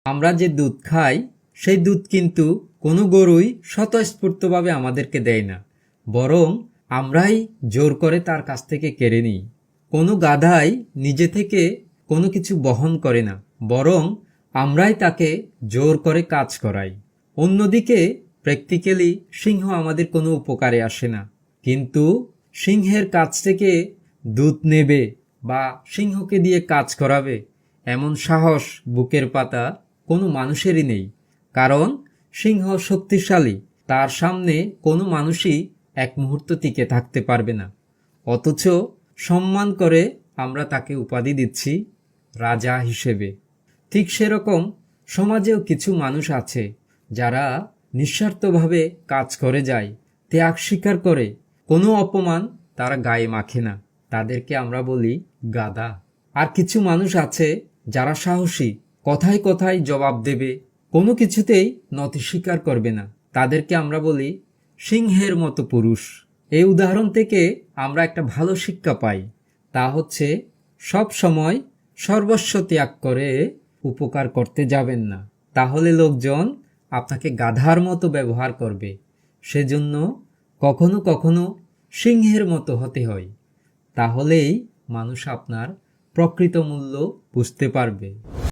আমরা যে দুধ খাই সেই দুধ কিন্তু কোনো গরুই স্বতঃস্ফূর্তভাবে আমাদেরকে দেয় না, বরং আমরাই জোর করে তার কাছ থেকে কেড়ে নিই। কোনো গাধাই নিজে থেকে কোনো কিছু বহন করে না, বরং আমরাই তাকে জোর করে কাজ করাই। অন্যদিকে প্র্যাকটিক্যালি সিংহ আমাদের কোনো উপকারে আসে না, কিন্তু সিংহের কাছ থেকে দুধ নেবে বা সিংহকে দিয়ে কাজ করাবে এমন সাহস বুকের পাতা কোনো মানুষেরই নেই। কারণ সিংহ শক্তিশালী, তার সামনে কোনো মানুষই এক মুহূর্ত টিকে থাকতে পারবে না। অথচ সম্মান করে আমরা তাকে উপাধি দিচ্ছি রাজা হিসেবে। ঠিক সেরকম সমাজেও কিছু মানুষ আছে যারা নিঃস্বার্থভাবে কাজ করে যায়, ত্যাগ স্বীকার করে, কোনো অপমান তারা গায়ে মাখে না, তাদেরকে আমরা বলি গাধা। আর কিছু মানুষ আছে যারা সাহসী, কথায় কথায় জবাব দেবে, কোনো কিছুতেই নতি স্বীকার করবে না, তাদেরকে আমরা বলি সিংহের মতো পুরুষ। এই উদাহরণ থেকে আমরা একটা ভালো শিক্ষা পাই, তা হচ্ছে সব সময় সর্বস্ব ত্যাগ করে উপকার করতে যাবেন না, তাহলে লোকজন আপনাকে গাধার মতো ব্যবহার করবে। সেজন্য কখনো কখনো সিংহের মতো হতে হয়, তাহলেই মানুষ আপনার প্রকৃত মূল্য বুঝতে পারবে।